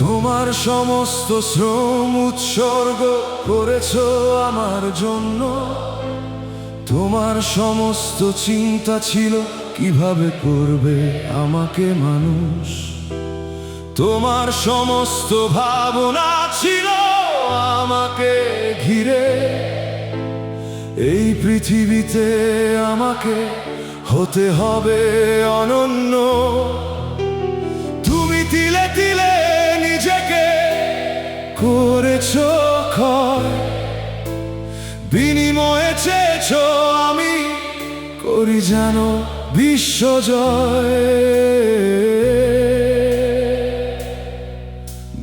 তোমার সমস্ত শ্রম উৎসর্গ করেছো আমার জন্য। তোমার সমস্ত চিন্তা ছিল কিভাবে করবে আমাকে মানুষ। তোমার সমস্ত ভাবনা ছিল আমাকে ঘিরে। এই পৃথিবীতে আমাকে হতে হবে অনন্য। তুমি তিলে তিলে নিজেকে করেছো ক্ষয়, বিনিময়ে চেয়েছো আমি করি জানো বিশ্বজয়।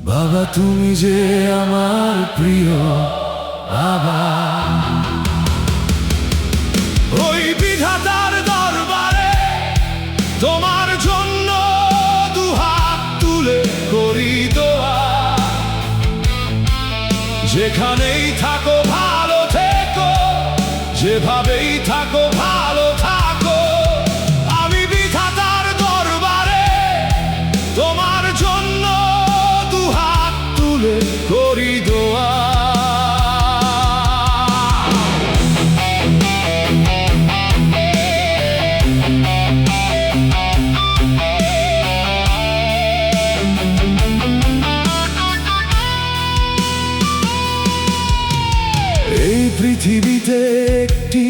বাবা তুমি যে আমার প্রিয় বাবা। ওই বিধাতার দরবারে তোমার জন্য দুহাত তুলে করি দোয়া। যেখানেই থাকো ভালো থেকো, যেভাবেই থাকো ভালো থাকো। আমি বিধাতার দরবারে তোমার জন্য দুহাত তুলে করি দোয়া। এই পৃথিবীতে একটি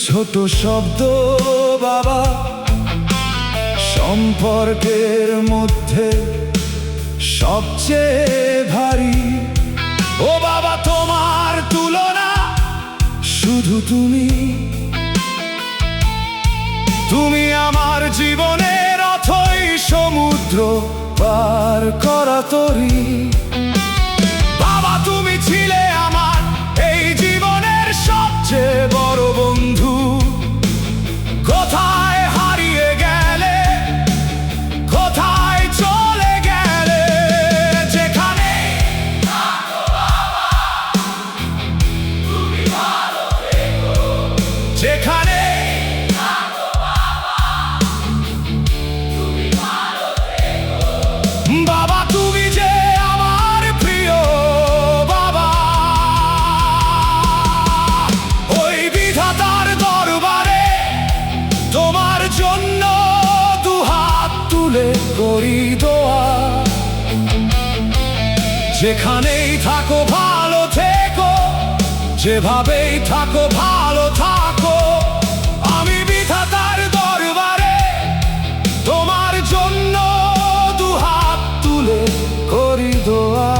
ছোট শব্দ বাবা, সম্পর্কের মধ্যে সবচেয়ে ভারী। ও বাবা তোমার তুলনা শুধু তুমি। তুমি আমার জীবনের অথই সমুদ্র পার করা তরী। বাবা তুমি ছিলে আমার এই জীবনের সবচেয়ে বড় বন্ধু। কোথায় হারিয়ে গেলে, কোথায় চলে গেলে, যেখানে থাকো বাবা তুমি ভালো থেকো। যেখানে থাকো বাবা তুমি ভালো থেকো। বাবা তুমি যে আমার প্রিয় বাবা। ওই বিধাতার দরবারে তোমার জন্য দুহাত তুলে করি দোয়া। যেখানেই থাকো ভালো থেকো, যেভাবেই থাকো ভালো থাকো। আমি বিধাতার দরবারে তোমার জন্য দুহাত তুলে করি দোয়া।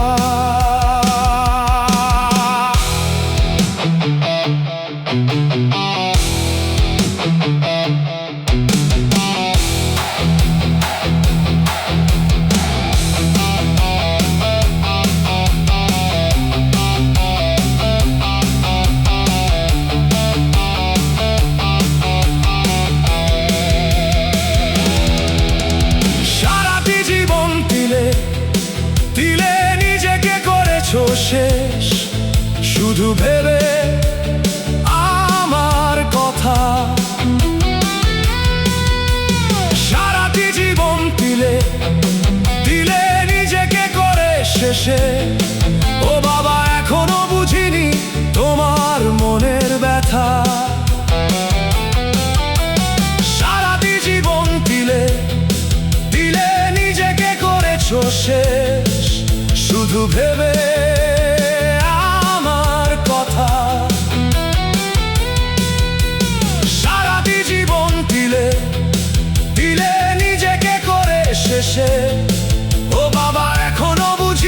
সারাটি জীবন তিলে তিলে নিজেকে করেছো শেষ, শুধু ভেবে আমার কথা। সারাটি জীবন তিলে তিলে নিজেকে করে শেষে। ও বাবা এখনো বুঝিনি তোমার মনের ব্যথা। সারাটি জীবন তিলে তিলে নিজেকে করেছো শেষ, শুধু ভেবে আমার কথা। সারাটি জীবন তিলে তিলে নিজেকে করে শেষে। ও বাবা এখনো বুঝি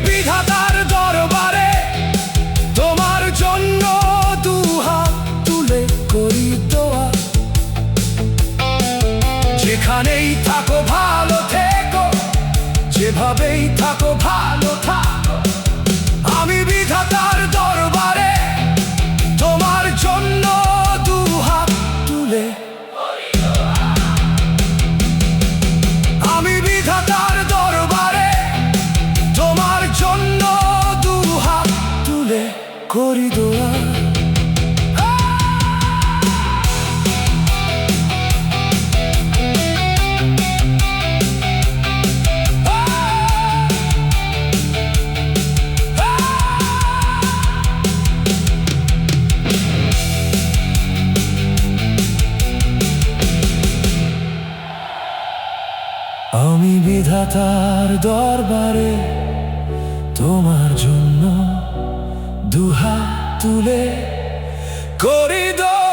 বিধাতার দরবারে তোমার জন্য দুহাত তুলে করি দোয়া। যেখানেই থাকো ভালো থেকো, যেভাবেই থাকো ভালো থাকো। আমি বিধাতার দরবারে তোমার জন্য দুহাত তুলে, আমি বিধাতার দরবারে তোমার জন্য দুহাত তুলে করি দোয়া। আমি বিধাতার দরবারে তোমার জন্য দুহাত তুলে করি দোয়া।